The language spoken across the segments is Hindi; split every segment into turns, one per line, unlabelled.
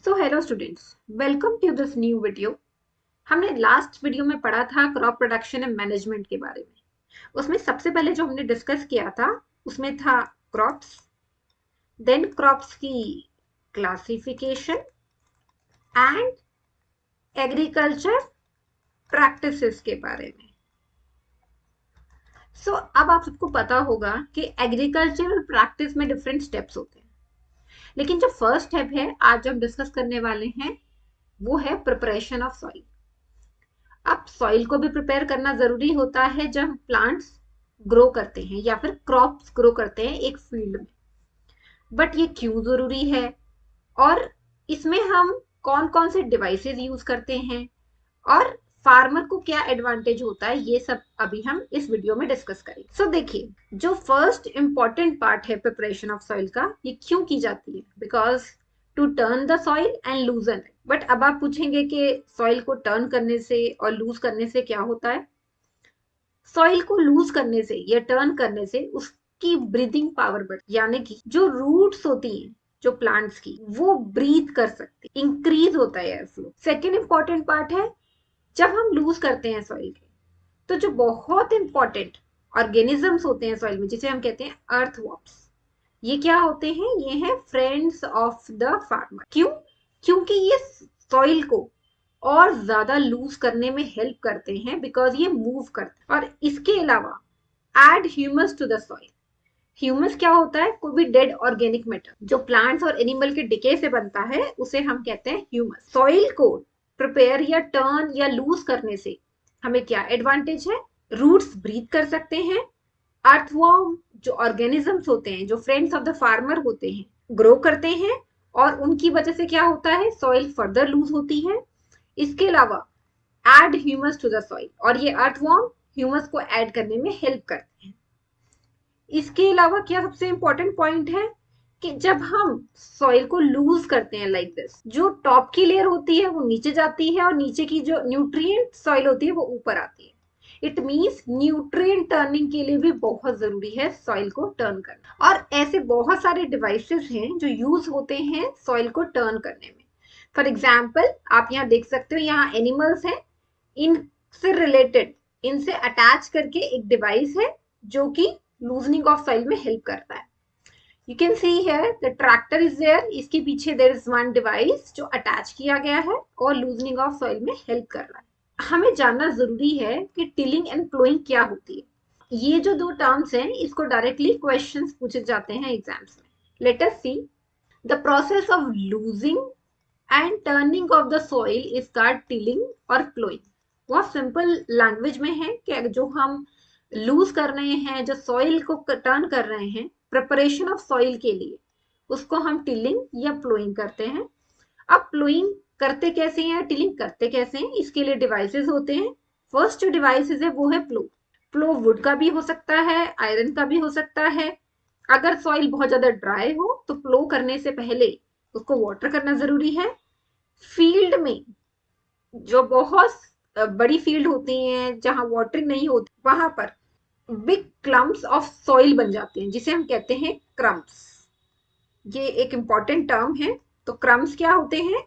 So hello students, welcome to this new video. हमने लास्ट वीडियो में पढ़ा था क्रॉप प्रोडक्शन एंड मैनेजमेंट के बारे में। उसमें सबसे पहले जो हमने डिस्कस किया था उसमें था क्रॉप्स, देन क्रॉप्स की क्लासिफिकेशन एंड एग्रीकल्चर प्रैक्टिसेस के बारे में। अब आप सबको पता होगा कि एग्रीकल्चरल प्रैक्टिस में डिफरेंट स्टेप्स होते हैं, लेकिन जो फर्स्ट स्टेप है आज जो हम डिस्कस करने वाले हैं वो है प्रिपरेशन ऑफ सॉइल। अब सॉइल को भी प्रिपेयर करना जरूरी होता है जब हम प्लांट्स ग्रो करते हैं या फिर क्रॉप्स ग्रो करते हैं एक फील्ड में। बट ये क्यों जरूरी है और इसमें हम कौन कौन से डिवाइसेस यूज करते हैं और फार्मर को क्या एडवांटेज होता है, ये सब अभी हम इस वीडियो में डिस्कस करेंगे। सो देखिए, जो फर्स्ट इंपॉर्टेंट पार्ट है प्रिपरेशन ऑफ सॉइल का, ये क्यों की जाती है? Because to turn the soil and loosen it. But अब आप पूछेंगे कि सॉइल को टर्न करने से और लूज करने से क्या होता है? सॉइल को लूज करने से या टर्न करने से उसकी ब्रीदिंग पावर बढ़ती, यानी कि जो रूट्स होती हैं जो प्लांट्स की, वो ब्रीथ कर सकती, इंक्रीज होता है air flow. Second important part है, जब हम लूज करते हैं सॉइल के, तो जो बहुत इंपॉर्टेंट ऑर्गेनिजम्स होते हैं सॉइल में, जिसे हम कहते हैं अर्थवॉर्म्स, ये क्या होते हैं? ये हैं फ्रेंड्स ऑफ द फार्मर। क्यों? क्योंकि ये सॉइल को और ज्यादा लूज करने में हेल्प करते हैं, बिकॉज ये मूव करते हैं। और इसके अलावा add humus to the soil. Humus क्या होता है? कोई भी डेड ऑर्गेनिक मैटर जो प्लांट्स और एनिमल के डिके से बनता है, उसे हम कहते हैं ह्यूमस। सॉइल को प्रिपेयर या टर्न या लूज करने से हमें क्या एडवांटेज है? रूट्स ब्रीथ कर सकते हैं, अर्थवॉर्म जो ऑर्गेनिजम्स होते हैं, जो फ्रेंड्स ऑफ द फार्मर होते हैं, ग्रो करते हैं और उनकी वजह से क्या होता है? सॉइल फर्दर लूज होती है। इसके अलावा add humus to the soil, और ये अर्थवॉर्म ह्यूमस को ऐड करने में हेल्प करते हैं। इसके अलावा क्या सबसे इंपॉर्टेंट पॉइंट है कि जब हम सॉइल को लूज करते हैं लाइक दिस, जो टॉप की लेयर होती है वो नीचे जाती है और नीचे की जो न्यूट्रिएंट सॉइल होती है वो ऊपर आती है। इट मीन्स न्यूट्रिएंट टर्निंग के लिए भी बहुत जरूरी है सॉइल को टर्न करना। और ऐसे बहुत सारे डिवाइसेस हैं जो यूज होते हैं सॉइल को टर्न करने में। फॉर एग्जाम्पल, आप यहाँ देख सकते हो, यहाँ एनिमल्स हैं, इनसे रिलेटेड, इनसे अटैच करके एक डिवाइस है जो कि लूजनिंग ऑफ सॉइल में हेल्प करता है। You can see here the tractor is there, इसके पीछे देयर इज वन डिवाइस जो अटैच किया गया है और लूजनिंग ऑफ सॉइल में हेल्प कर रहा है। हमें जानना जरूरी है कि टिलिंग एंड प्लोइंग क्या होती है। ये जो दो टर्म्स हैं, इसको डायरेक्टली क्वेश्चंस पूछे जाते हैं एग्जाम्स में। Let us see the process of losing and turning of the soil is called tilling और प्लोइंग। बहुत सिंपल लैंग्वेज में है कि जो हम लूज कर रहे हैं, जो सॉइल को टर्न कर रहे हैं प्रिपरेशन ऑफ सॉइल के लिए, उसको हम टिलिंग या प्लोइंग करते हैं। अब प्लोइंग करते कैसे हैं, टिलिंग करते कैसे हैं, इसके लिए डिवाइसेस होते हैं। फर्स्ट जो डिवाइसेस है वो है प्लो। प्लो वुड का भी हो सकता है, आयरन का भी हो सकता है। अगर सॉइल बहुत ज्यादा ड्राई हो तो प्लो करने से पहले उसको वाटर करना जरूरी है। फील्ड में जो बहुत बड़ी फील्ड होती है जहां वाटरिंग नहीं होती, वहां पर बिग क्लम्प्स ऑफ सॉइल बन जाते हैं, जिसे हम कहते हैं क्रम्प्स। ये एक इंपॉर्टेंट टर्म है। तो क्रम्प्स क्या होते हैं?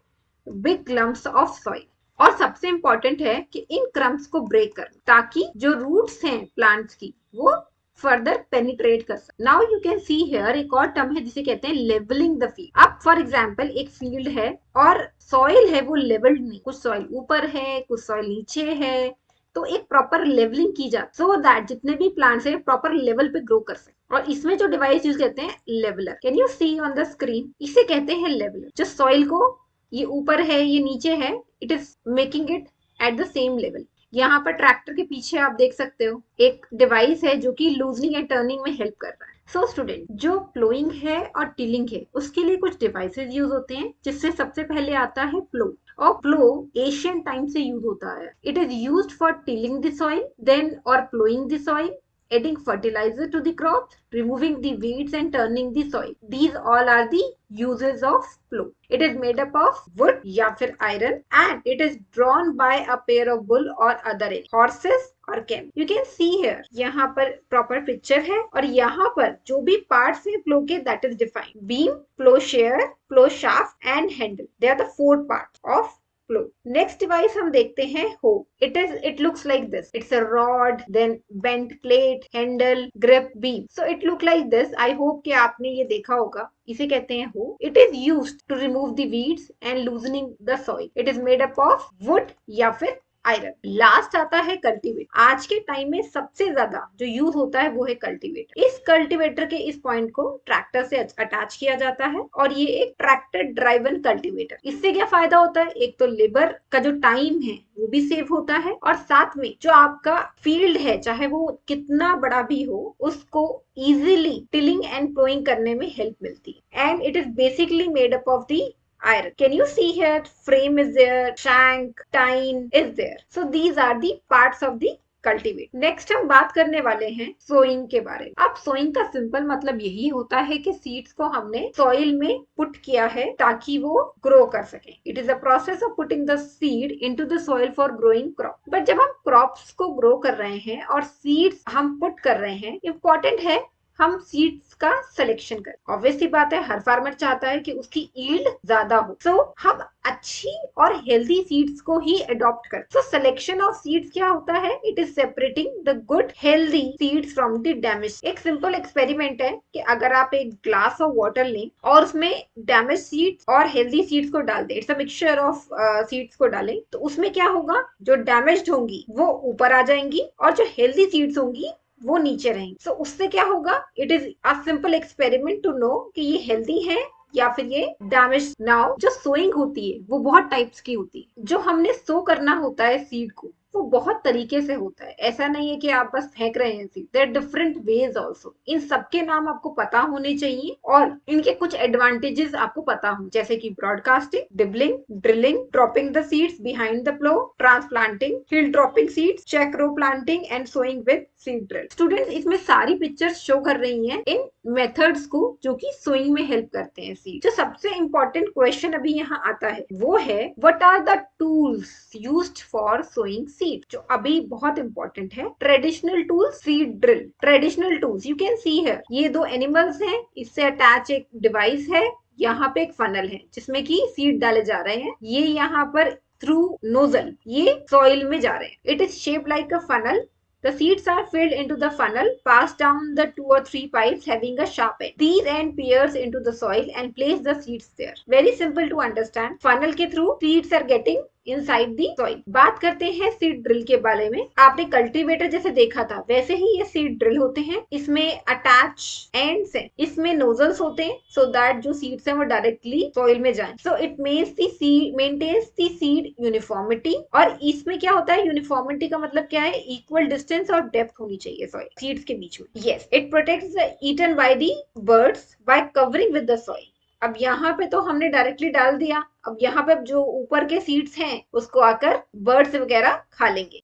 Big clumps of soil. और सबसे इंपॉर्टेंट है कि इन क्रम्प्स को ब्रेक करना, ताकि जो रूट्स हैं प्लांट्स की वो फर्दर पेनिट्रेट कर सकते। Now you can see here एक और टर्म है जिसे कहते हैं लेवलिंग द फील्ड। अब फॉर एग्जांपल एक फील्ड है और सॉइल है वो लेवल्ड नहीं, कुछ सॉइल ऊपर है, कुछ सॉइल नीचे है, तो एक प्रॉपर लेवलिंग की जाती, सो दैट जितने भी प्लांट्स है प्रॉपर लेवल पे ग्रो कर सके। और इसमें जो डिवाइस यूज करते हैं leveller, can you see on the screen, इसे कहते हैं लेवलर। जो सॉइल को, ये ऊपर है ये नीचे है, it is making it at the same level. यहाँ पर ट्रैक्टर के पीछे आप देख सकते हो एक डिवाइस है जो कि लूजनिंग एंड टर्निंग में हेल्प कर रहा है। सो स्टूडेंट, जो प्लोइंग है और टिलिंग है उसके लिए कुछ डिवाइसेस यूज होते हैं, जिससे सबसे पहले आता है प्लो। और प्लो एशियन टाइम से यूज होता है। It is used for tilling the soil then और ploughing the soil, adding fertilizer to the crops, removing the weeds and turning the soil. These all are the uses of plow. It is made up of wood या फिर iron and it is drawn by a pair of bull or other horses और केम। यू कैन सी हियर, यहाँ पर प्रॉपर पिक्चर है और यहाँ पर जो भी पार्ट्स है फ्लो के that is defined. Beam, ploughshare, plough shaft and handle, they are the 4 parts of flow. Next device हम देखते हैं hoe. It looks like this. It's a rod, then bent plate, handle, grip, beam. So it look like this. I hope कि आपने ये देखा होगा. इसे कहते हैं hoe. It is used to remove the weeds and loosening the soil. It is made up of wood या फिर आयरन। लास्ट आता है कल्टीवेटर। आज के टाइम में सबसे ज्यादा जो यूज होता है वो है कल्टीवेटर। इस कल्टीवेटर के इस पॉइंट को ट्रैक्टर से अटैच किया जाता है और ये एक ट्रैक्टर ड्राइवन कल्टीवेटर। इससे क्या फायदा होता है, एक तो लेबर का जो टाइम है वो भी सेव होता है और साथ में जो आपका फील्ड है चाहे वो कितना बड़ा भी हो उसको इजीली टिलिंग एंड प्लोइंग करने में हेल्प मिलती है। And it is basically made up of the iron. Can you see here? Frame is there, shank, tine is there. So these are the parts of the cultivate. Next हम बात करने वाले हैं सोइंग के बारे में। अब सोइंग का सिंपल मतलब यही होता है कि सीड्स को हमने सॉइल में पुट किया है ताकि वो ग्रो कर सके। It is a process of putting the seed into the soil for growing crop. But जब हम क्रॉप्स को ग्रो कर रहे हैं और सीड्स हम पुट कर रहे हैं, इंपॉर्टेंट है हम सीड्स का सिलेक्शन करें। ऑब्वियसली बात है हर फार्मर चाहता है कि उसकी यील्ड ज्यादा हो, सो हम अच्छी और हेल्दी सीड्स को ही अडॉप्ट करें। सो सिलेक्शन ऑफ सीड्स क्या होता है, it is separating the good healthy seeds from the damage. एक सिंपल एक्सपेरिमेंट है कि अगर आप एक ग्लास ऑफ वाटर लें और उसमें डैमेज सीड्स और हेल्दी सीड्स को डाल दें, it's a mixture of seeds को डालें, तो उसमें क्या होगा, जो डैमेज्ड होंगी वो ऊपर आ जाएंगी और जो हेल्दी सीड्स होंगी वो नीचे रहेंगे। सो उससे क्या होगा, it is a simple experiment to know कि ये हेल्दी है या फिर ये डैमेज। नाउ जो सोइंग होती है वो बहुत टाइप्स की होती है। जो हमने सो करना होता है सीड को वो बहुत तरीके से होता है। ऐसा नहीं है कि आप बस फेंक रहे हैं seed, there different ways also. इन सबके नाम आपको पता होने चाहिए और इनके कुछ एडवांटेजेस आपको पता हो, जैसे कि broadcasting, dibbling, drilling, dropping the seeds behind the plough, transplanting, hill dropping seeds, check row planting and sowing with seed drill. Students इसमें सारी पिक्चर्स शो कर रही हैं इन मेथड्स को जो कि सोइंग में हेल्प करते हैं सीड। जो सबसे इंपॉर्टेंट क्वेश्चन अभी यहाँ आता है वो है what are the tools used for sowing seed, जो अभी बहुत इंपॉर्टेंट है। Traditional tools, seed drill. Traditional tools you can see here, ये दो एनिमल्स हैं, इससे अटैच एक डिवाइस है, यहाँ पे एक फनल है जिसमें कि सीड डाले जा रहे हैं। ये यहाँ पर थ्रू नोजल ये सॉइल में जा रहे हैं। It is shaped like a funnel. The seeds are filled into the funnel, passed down the 2 or 3 pipes having a sharp end. These end peers into the soil and place the seeds there. Very simple to understand. Funnel के through seeds are getting inside the soil. बात करते हैं सीड ड्रिल के बारे में। आपने कल्टीवेटर जैसे देखा था वैसे ही ये सीड ड्रिल होते हैं। इसमें अटैच एंड्स हैं, इसमें नोजल्स होते हैं सो दैट जो सीड्स हैं वो डायरेक्टली सॉइल में जाएं। So it maintains the seed uniformity. और इसमें क्या होता है, यूनिफॉर्मिटी का मतलब क्या है, इक्वल डिस्टेंस और डेप्थ होनी चाहिए सॉइल सीड्स के बीच में। Yes, it protects the eaten by the birds by covering with the soil. अब यहाँ पे तो हमने डायरेक्टली डाल दिया, अब यहाँ पे जो ऊपर के सीड्स हैं उसको आकर बर्ड्स वगैरह खा लेंगे।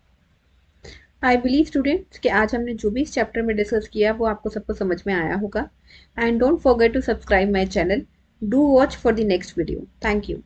आई बिलीव स्टूडेंट्स कि आज हमने जो भी इस चैप्टर में डिस्कस किया वो आपको सबको समझ में आया होगा। And don't forget to subscribe my channel. Do watch for the next video. Thank you.